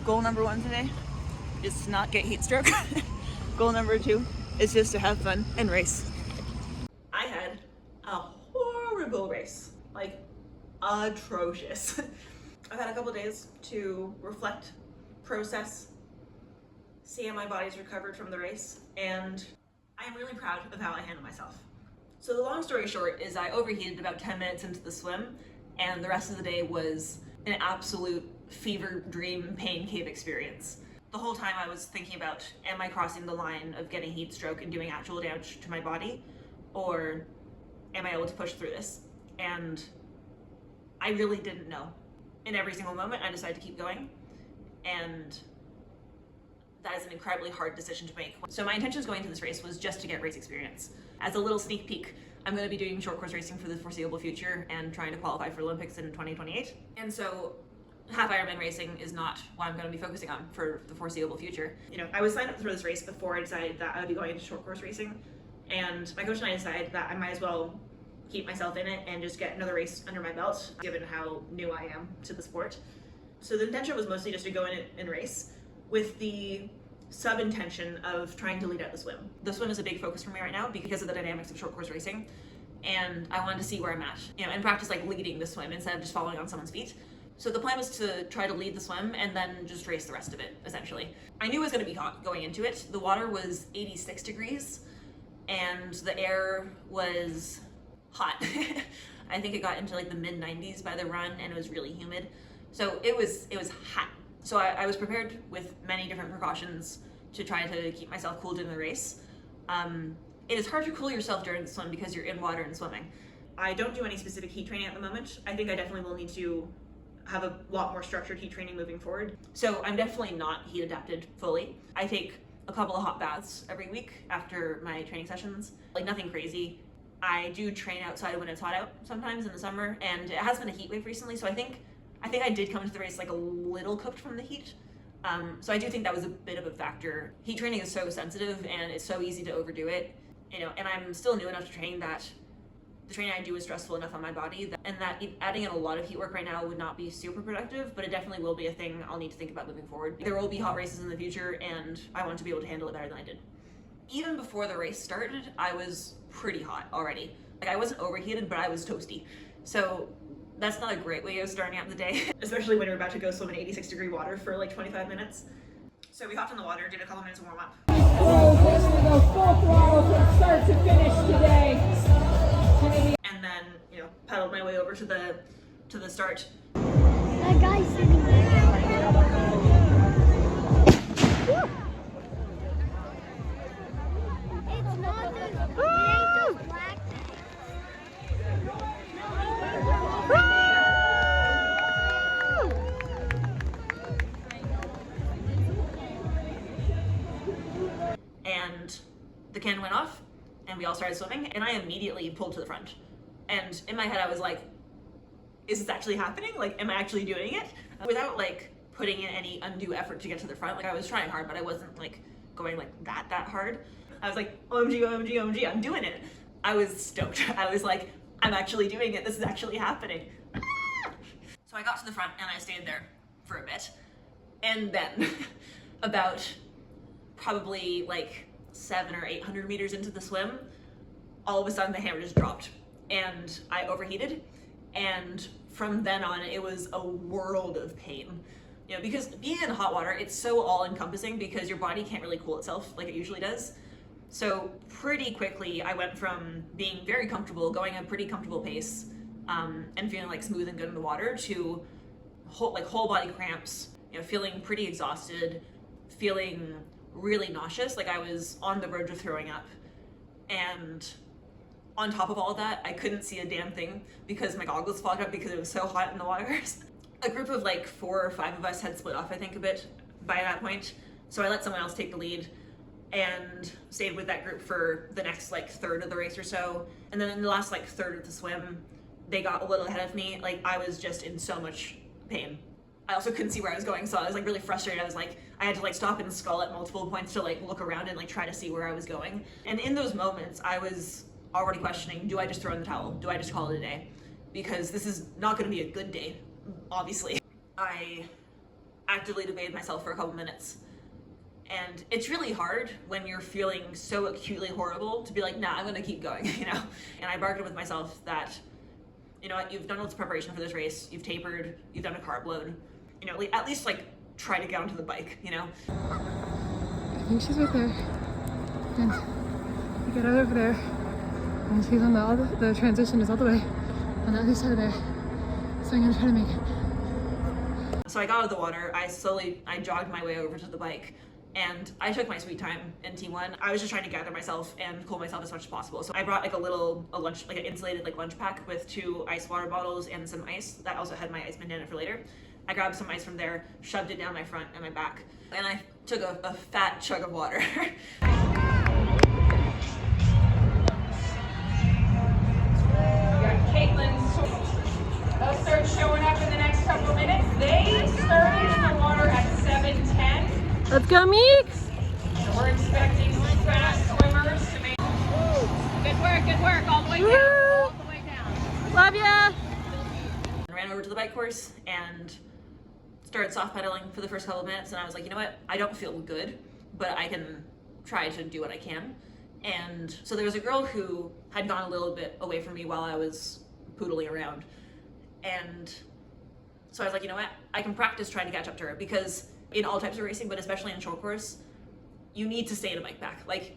Goal number 1 today is to not get heat stroke. Goal number 2 is just to have fun and race. I had a horrible race, like atrocious. I've had a couple days to reflect, process, see how my body's recovered from the race, and I am really proud of how I handled myself. So the long story short is I overheated about 10 minutes into the swim, and the rest of the day was an absolute fever dream pain cave experience. The whole time I was thinking about, am I crossing the line of getting heat stroke and doing actual damage to my body, or am I able to push through this? And I really didn't know. In every single moment, I decided to keep going, and that is an incredibly hard decision to make. So my intention going into this race was just to get race experience. As a little sneak peek, I'm going to be doing short course racing for the foreseeable future and trying to qualify for Olympics in 2028. And so half Ironman racing is not what I'm going to be focusing on for the foreseeable future. You know, I was signed up for this race before I decided that I would be going into short course racing, and my coach and I decided that I might as well keep myself in it and just get another race under my belt, given how new I am to the sport. So the intention was mostly just to go in and race, with the sub-intention of trying to lead out the swim. The swim is a big focus for me right now because of the dynamics of short course racing, and I wanted to see where I'm at, you know, and practice like leading the swim instead of just following on someone's feet. So the plan was to try to lead the swim and then just race the rest of it, essentially. I knew it was going to be hot going into it. The water was 86 degrees and the air was hot. I think it got into like the mid 90s by the run, and it was really humid. So it was hot. So I was prepared with many different precautions to try to keep myself cooled in the race. It is hard to cool yourself during the swim because you're in water and swimming. I don't do any specific heat training at the moment. I think I definitely will need to have a lot more structured heat training moving forward. So I'm definitely not heat adapted fully. I take a couple of hot baths every week after my training sessions, like nothing crazy. I do train outside when it's hot out sometimes in the summer, and it has been a heat wave recently, so I think I did come to the race like a little cooked from the heat. So I do think that was a bit of a factor. Heat training is so sensitive and it's so easy to overdo it, you know, and I'm still new enough to train that the training I do is stressful enough on my body, and that adding in a lot of heat work right now would not be super productive, but it definitely will be a thing I'll need to think about moving forward. There will be hot races in the future, and I want to be able to handle it better than I did. Even before the race started, I was pretty hot already. Like, I wasn't overheated, but I was toasty. So that's not a great way of starting out the day, especially when you're about to go swim in 86 degree water for like 25 minutes. So we hopped in the water, did a couple minutes of warm up. So we're gonna go full throttle from start to finish today. And then, you know, pedaled my way over to the start. That guy's sitting there. It's not those black And the cannon went off, and we all started swimming, and I immediately pulled to the front. And in my head, I was like, is this actually happening? Like, am I actually doing it? Without like putting in any undue effort to get to the front. Like, I was trying hard, but I wasn't like going like that hard. I was like, OMG, OMG, OMG, I'm doing it. I was stoked. I was like, I'm actually doing it. This is actually happening. So I got to the front and I stayed there for a bit. And then about probably like 700 or 800 meters into the swim, all of a sudden the hammer just dropped and I overheated. And from then on, it was a world of pain. You know, because being in hot water, it's so all-encompassing because your body can't really cool itself like it usually does. So pretty quickly, I went from being very comfortable, going at a pretty comfortable pace, and feeling like smooth and good in the water, to whole body cramps, you know, feeling pretty exhausted, feeling really nauseous, like I was on the verge of throwing up. And on top of all of that, I couldn't see a damn thing because my goggles fogged up because it was so hot in the waters. A group of like 4 or 5 of us had split off, I think, a bit by that point. So I let someone else take the lead and stayed with that group for the next like third of the race or so. And then in the last like third of the swim, they got a little ahead of me. Like, I was just in so much pain. I also couldn't see where I was going, so I was like really frustrated. I was like, I had to like stop and skull at multiple points to like look around and like try to see where I was going. And in those moments, I was already questioning, do I just throw in the towel? Do I just call it a day? Because this is not going to be a good day, obviously. I actively debated myself for a couple minutes. And it's really hard when you're feeling so acutely horrible to be like, nah, I'm gonna keep going, you know? And I bargained with myself that, you know what, you've done all this preparation for this race, you've tapered, you've done a carb load, you know, at least like try to get onto the bike, you know? I think she's right there. And we get out over there, and she's on the transition is all the way on the other side of there. So I'm gonna try to make it. So I got out of the water, I jogged my way over to the bike, and I took my sweet time in T1. I was just trying to gather myself and cool myself as much as possible. So I brought like an insulated like lunch pack with 2 ice water bottles and some ice. That also had my ice bandana for later. I grabbed some ice from there, shoved it down my front and my back, and I took a fat chug of water. They'll start showing up in the next couple of minutes. They started in the water at 7:10. Let's go, Meek! So we're expecting fast swimmers to make. Good work, all the way down, all the way down. Love ya! I ran over to the bike course and started soft pedaling for the first couple of minutes, and I was like, you know what, I don't feel good, but I can try to do what I can. And so there was a girl who had gone a little bit away from me while I was poodling around, and so I was like, you know what, I can practice trying to catch up to her, because in all types of racing, but especially in short course, you need to stay in a bike pack. Like,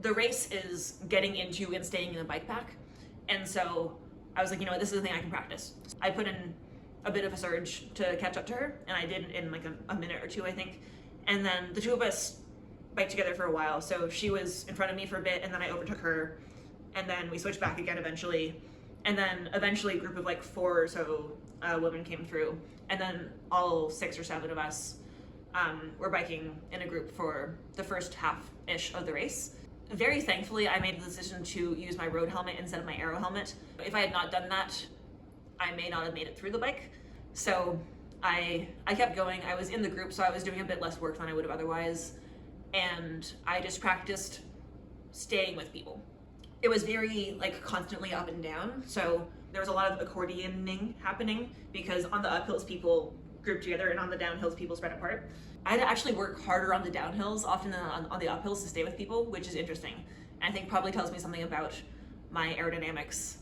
the race is getting into and staying in a bike pack, and so I was like, you know what, this is the thing I can practice. I put in a bit of a surge to catch up to her, and I did in like a minute or two, I think. And then the two of us biked together for a while. So she was in front of me for a bit, and then I overtook her, and then we switched back again eventually. And then eventually a group of like 4 or so women came through, and then all 6 or 7 of us were biking in a group for the first half-ish of the race. Very thankfully, I made the decision to use my road helmet instead of my aero helmet. If I had not done that, I may not have made it through the bike. So I kept going. I was in the group, so I was doing a bit less work than I would have otherwise. And I just practiced staying with people. It was very like constantly up and down. So there was a lot of accordioning happening, because on the uphills people grouped together and on the downhills people spread apart. I had to actually work harder on the downhills often than on the uphills to stay with people, which is interesting. And I think probably tells me something about my aerodynamics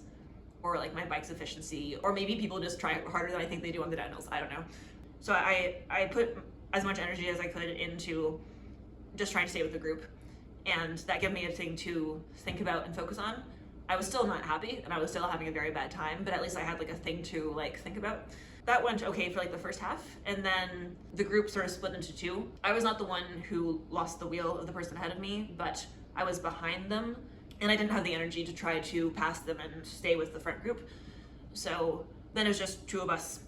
or like my bike's efficiency, or maybe people just try harder than I think they do on the downhills. I don't know. So I put as much energy as I could into just trying to stay with the group, and that gave me a thing to think about and focus on. I was still not happy, and I was still having a very bad time, but at least I had like a thing to like think about. That went okay for like the first half, and then the group sort of split into 2. I was not the one who lost the wheel of the person ahead of me, but I was behind them, and I didn't have the energy to try to pass them and stay with the front group. So then it was just 2 of us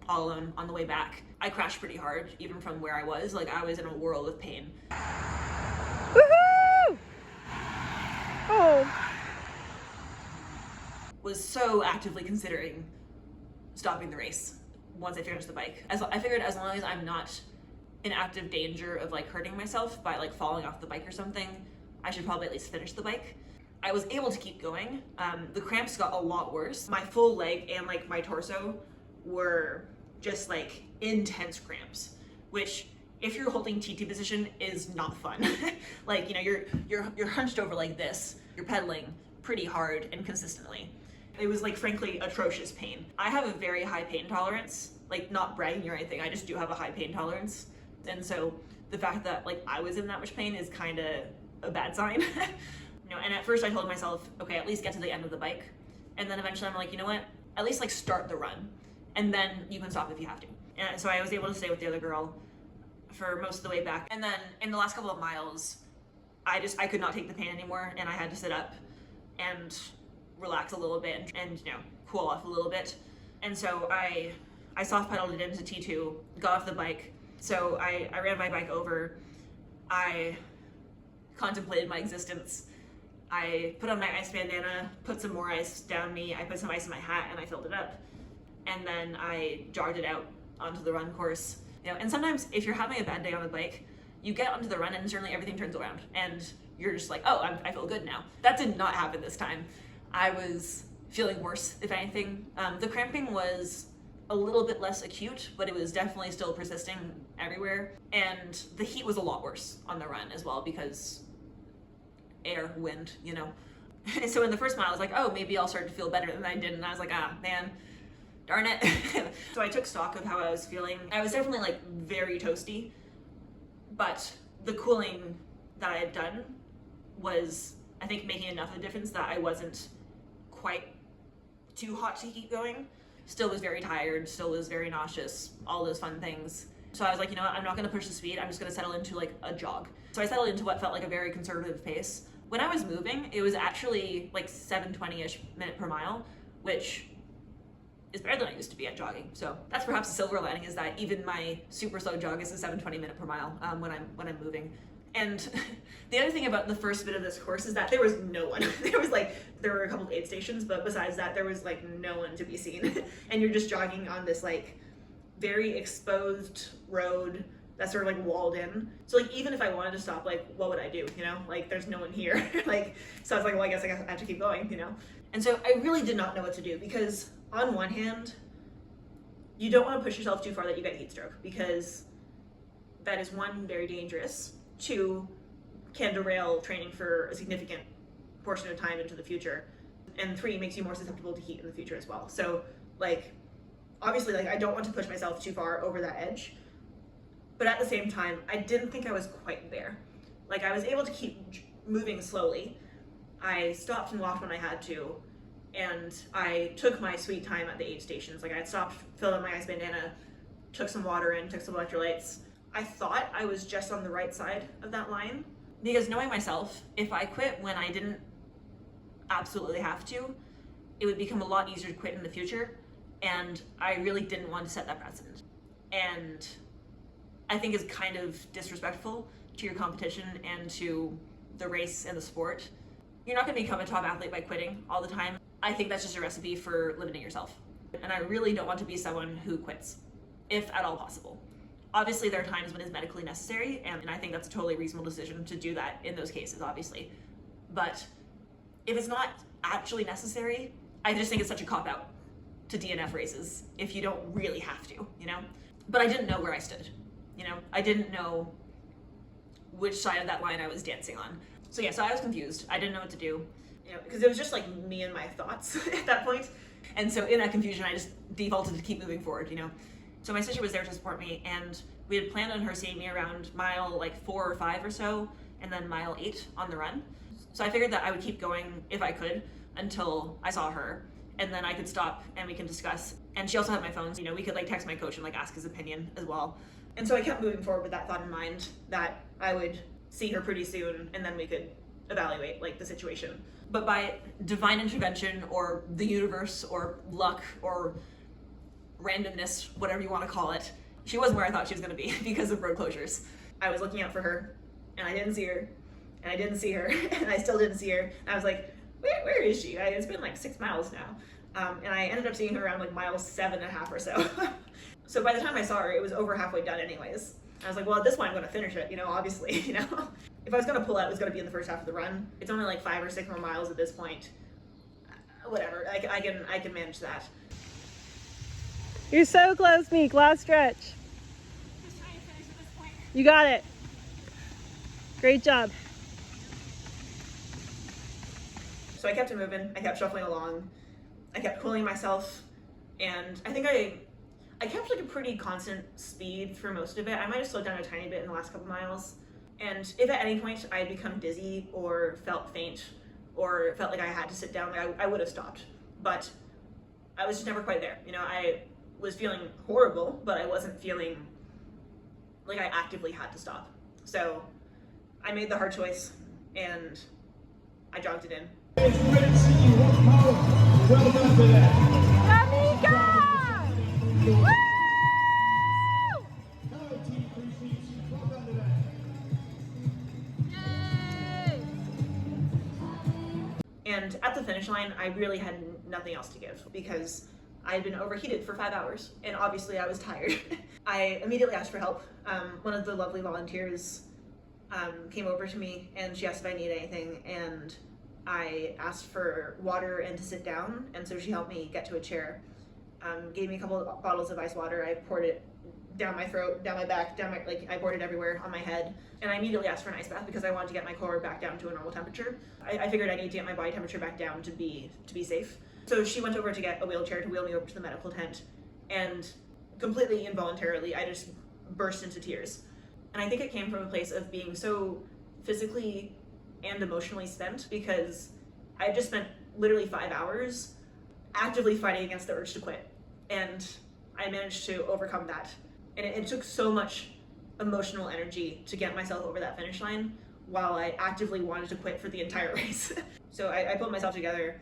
all alone on the way back. I crashed pretty hard, even from where I was. Like, I was in a world of pain. Woohoo! Oh. Was so actively considering stopping the race once I finished the bike. I figured as long as I'm not in active danger of like hurting myself by like falling off the bike or something, I should probably at least finish the bike. I was able to keep going. The cramps got a lot worse. My full leg and like my torso were just like intense cramps, which if you're holding TT position is not fun. Like, you know, you're hunched over like this, you're pedaling pretty hard and consistently. It was like frankly atrocious pain. I have a very high pain tolerance, like not bragging or anything, I just do have a high pain tolerance. And so the fact that like I was in that much pain is kind of a bad sign. You know, and at first I told myself, okay, at least get to the end of the bike. And then eventually I'm like, you know what, at least like start the run, and then you can stop if you have to. And so I was able to stay with the other girl for most of the way back. And then in the last couple of miles, I could not take the pain anymore, and I had to sit up and relax a little bit and you know, cool off a little bit. And so I soft pedaled it into T2, got off the bike. So I ran my bike over. I contemplated my existence. I put on my ice bandana, put some more ice down me, I put some ice in my hat, and I filled it up. And then I jogged it out onto the run course. You know, and sometimes if you're having a bad day on the bike, you get onto the run and certainly everything turns around and you're just like, oh, I feel good now. That did not happen this time. I was feeling worse, if anything. The cramping was a little bit less acute, but it was definitely still persisting everywhere. And the heat was a lot worse on the run as well because air, wind, you know. So in the first mile, I was like, oh, maybe I'll start to feel better than I did. And I was like, ah, man, darn it. So I took stock of how I was feeling. I was definitely like very toasty, but the cooling that I had done was, I think, making enough of a difference that I wasn't quite too hot to keep going. Still was very tired, still was very nauseous, all those fun things. So I was like, you know what, I'm not gonna push the speed, I'm just gonna settle into like a jog. So I settled into what felt like a very conservative pace. When I was moving, it was actually like 7:20-ish minute per mile, which is better than I used to be at jogging. So that's perhaps a silver lining, is that even my super slow jog is a 7:20 minute per mile when I'm moving. And the other thing about the first bit of this course is that there was no one. There were a couple of aid stations, but besides that, there was like no one to be seen. And you're just jogging on this like very exposed road that's sort of like walled in. So like even if I wanted to stop, like what would I do? You know, like there's no one here. Like, so I was like, well, I guess I have to keep going, you know? And so I really did not know what to do, because on one hand, you don't want to push yourself too far that you get heat stroke, because that is one, very dangerous. Two, can derail training for a significant portion of time into the future. And three, makes you more susceptible to heat in the future as well. So like, obviously, like I don't want to push myself too far over that edge, but at the same time, I didn't think I was quite there. Like I was able to keep moving slowly. I stopped and walked when I had to, and I took my sweet time at the aid stations. Like I had stopped, filled up my ice bandana, took some water in, took some electrolytes. I thought I was just on the right side of that line, because knowing myself, if I quit when I didn't absolutely have to, it would become a lot easier to quit in the future, and I really didn't want to set that precedent. And I think it's kind of disrespectful to your competition and to the race and the sport. You're not going to become a top athlete by quitting all the time. I think that's just a recipe for limiting yourself. And I really don't want to be someone who quits, if at all possible. Obviously, there are times when it's medically necessary, and I think that's a totally reasonable decision to do that in those cases, obviously. But if it's not actually necessary, I just think it's such a cop-out to DNF races if you don't really have to, you know? But I didn't know where I stood, you know? I didn't know which side of that line I was dancing on. So yeah, so I was confused. I didn't know what to do, you know, because it was just like me and my thoughts at that point. And so in that confusion, I just defaulted to keep moving forward, you know? So my sister was there to support me, and we had planned on her seeing me around mile like 4 or 5 or so, and then mile 8 on the run. So I figured that I would keep going if I could until I saw her, and then I could stop and we can discuss. And she also had my phone, so, you know, we could like text my coach and like ask his opinion as well. And so I kept moving forward with that thought in mind, that I would see her pretty soon, and then we could evaluate like the situation. But by divine intervention, or the universe, or luck, or randomness, whatever you want to call it, she wasn't where I thought she was going to be because of road closures. I was looking out for her, and I didn't see her, and I didn't see her, and I still didn't see her. And I was like, where is she? It's been like 6 miles now. And I ended up seeing her around like mile 7.5 or so. So by the time I saw her, it was over halfway done anyways. I was like, well, at this point I'm going to finish it, you know, obviously, you know. If I was going to pull out, it was going to be in the first half of the run. It's only like 5 or 6 more miles at this point. Whatever, I can manage that. You're so close, Meek. Last stretch. Just trying to finish at this point. You got it. Great job. So I kept it moving. I kept shuffling along. I kept cooling myself, and I think I kept like a pretty constant speed for most of it. I might have slowed down a tiny bit in the last couple miles. And if at any point I had become dizzy or felt faint or felt like I had to sit down, like I would have stopped. But I was just never quite there. You know, I was feeling horrible, but I wasn't feeling like I actively had to stop. So I made the hard choice, and I jogged it in. It's great to see you. Well done for that. Woo! And at the finish line, I really had nothing else to give, because I had been overheated for 5 hours, and obviously I was tired. I immediately asked for help. One of the lovely volunteers came over to me, and she asked if I needed anything, and I asked for water and to sit down, and so she helped me get to a chair. gave me a couple of bottles of ice water. I poured it down my throat, down my back, I poured it everywhere on my head. And I immediately asked for an ice bath because I wanted to get my core back down to a normal temperature. I figured I need to get my body temperature back down to be safe. So she went over to get a wheelchair to wheel me over to the medical tent, and completely involuntarily, I just burst into tears. And I think it came from a place of being so physically and emotionally spent, because I had just spent literally 5 hours actively fighting against the urge to quit. And I managed to overcome that. And it took so much emotional energy to get myself over that finish line while I actively wanted to quit for the entire race. So I pulled myself together.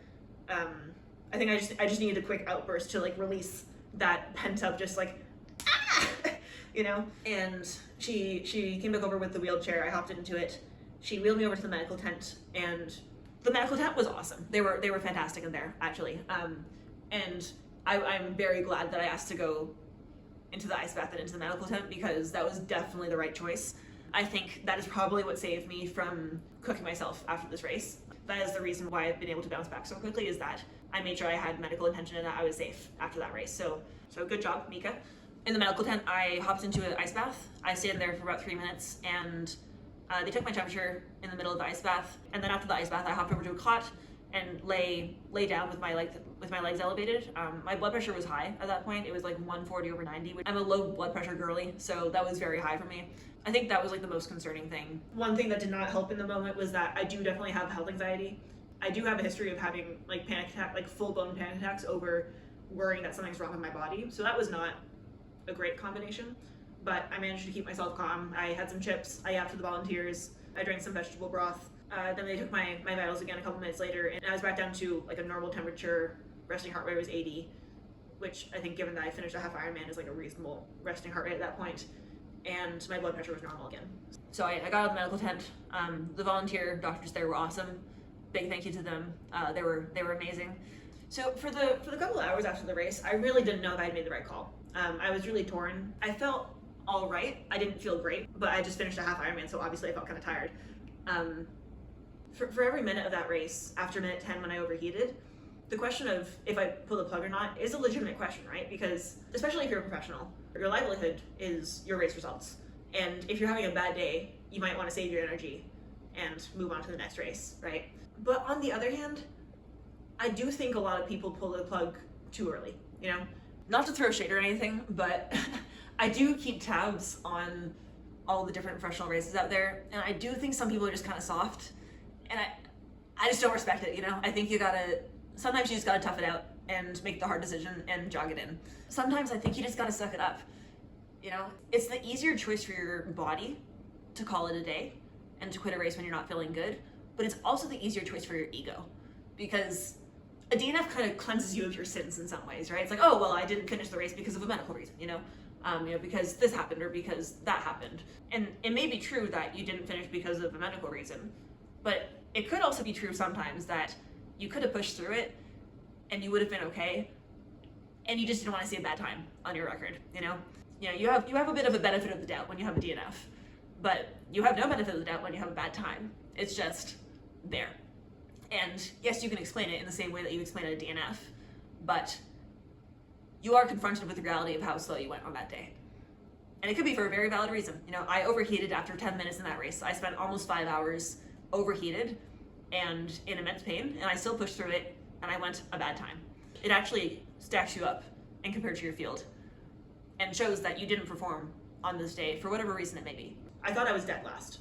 I think I just needed a quick outburst to like release that pent up just like, ah! You know? And she came back over with the wheelchair. I hopped into it. She wheeled me over to the medical tent, and the medical tent was awesome. They were fantastic in there, actually. And I'm very glad that I asked to go into the ice bath and into the medical tent, because that was definitely the right choice. I think that is probably what saved me from cooking myself after this race. That is the reason why I've been able to bounce back so quickly, is that I made sure I had medical attention and that I was safe after that race. So good job, Mika. In the medical tent, I hopped into an ice bath. I stayed there for about 3 minutes, and they took my temperature in the middle of the ice bath. And then after the ice bath, I hopped over to a cot and lay down with my legs elevated. My blood pressure was high at that point. It was like 140/90. I'm a low blood pressure girly, so that was very high for me. I think that was like the most concerning thing. One thing that did not help in the moment was that I do definitely have health anxiety. I do have a history of having like panic attack, like full-blown panic attacks over worrying that something's wrong with my body. So that was not a great combination, but I managed to keep myself calm. I had some chips, I yapped to the volunteers, I drank some vegetable broth. Then they took my vitals again a couple minutes later, and I was back down to like a normal temperature. Resting heart rate was 80, which I think, given that I finished a half Ironman, is like a reasonable resting heart rate at that point. And my blood pressure was normal again. So I got out of the medical tent. The volunteer doctors there were awesome. Big thank you to them. They were amazing. So for the couple of hours after the race, I really didn't know if I had made the right call. I was really torn. I felt all right. I didn't feel great, but I just finished a half Ironman, so obviously I felt kind of tired. For every minute of that race, after minute 10 when I overheated, the question of if I pull the plug or not is a legitimate question, right? Because especially if you're a professional, your livelihood is your race results. And if you're having a bad day, you might want to save your energy and move on to the next race, right? But on the other hand, I do think a lot of people pull the plug too early, you know? Not to throw shade or anything, but I do keep tabs on all the different professional races out there, and I do think some people are just kind of soft, and I just don't respect it, you know? I think sometimes you just gotta tough it out and make the hard decision and jog it in. Sometimes I think you just gotta suck it up, you know? It's the easier choice for your body to call it a day and to quit a race when you're not feeling good, but it's also the easier choice for your ego, because a DNF kind of cleanses you of your sins in some ways, right? It's like, oh, well, I didn't finish the race because of a medical reason, you know, because this happened or because that happened. And it may be true that you didn't finish because of a medical reason, but it could also be true sometimes that you could have pushed through it and you would have been okay, and you just didn't want to see a bad time on your record, you know? You have a bit of a benefit of the doubt when you have a DNF, but you have no benefit of the doubt when you have a bad time. It's just there. And yes, you can explain it in the same way that you explain a DNF, but you are confronted with the reality of how slow you went on that day. And it could be for a very valid reason. You know, I overheated after 10 minutes in that race. I spent almost 5 hours overheated and in immense pain, and I still pushed through it, and I went a bad time. It actually stacks you up and compared to your field, and shows that you didn't perform on this day for whatever reason it may be. I thought I was dead last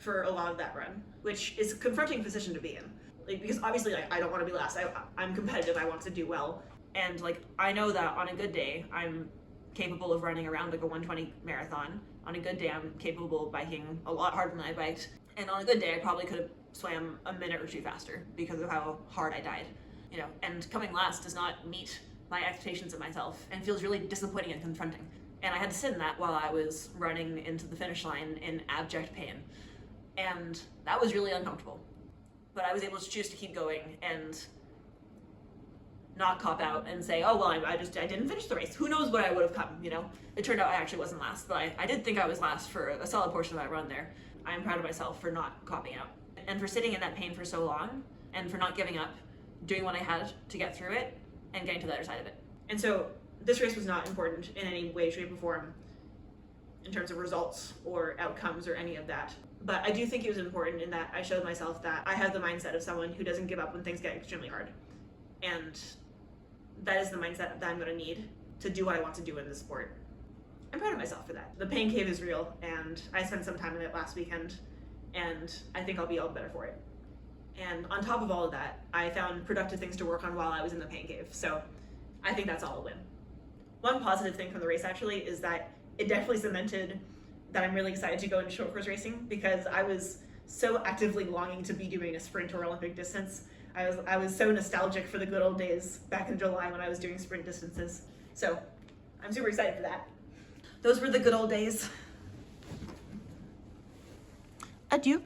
for a lot of that run, which is a confronting position to be in. Like, because obviously, like, I don't want to be last. I'm competitive. I want to do well, and like I know that on a good day, I'm capable of running around like a 120 marathon. On a good day, I'm capable of biking a lot harder than I biked, and on a good day, I probably could have swam a minute or two faster because of how hard I died. You know, and coming last does not meet my expectations of myself and feels really disappointing and confronting. And I had to sit in that while I was running into the finish line in abject pain, and that was really uncomfortable. But I was able to choose to keep going and not cop out and say, oh, well, I didn't finish the race. Who knows what I would have come, you know? It turned out I actually wasn't last, but I did think I was last for a solid portion of that run there. I'm proud of myself for not copping out and for sitting in that pain for so long and for not giving up, doing what I had to get through it and getting to the other side of it. And so this race was not important in any way, shape, or form in terms of results or outcomes or any of that. But I do think it was important in that I showed myself that I have the mindset of someone who doesn't give up when things get extremely hard. And that is the mindset that I'm going to need to do what I want to do in this sport. I'm proud of myself for that. The pain cave is real, and I spent some time in it last weekend, and I think I'll be all the better for it. And on top of all of that, I found productive things to work on while I was in the pain cave. So I think that's all a win. One positive thing from the race actually is that it definitely cemented that I'm really excited to go into short course racing, because I was so actively longing to be doing a sprint or Olympic distance. I was so nostalgic for the good old days back in July when I was doing sprint distances. So I'm super excited for that. Those were the good old days. Adieu.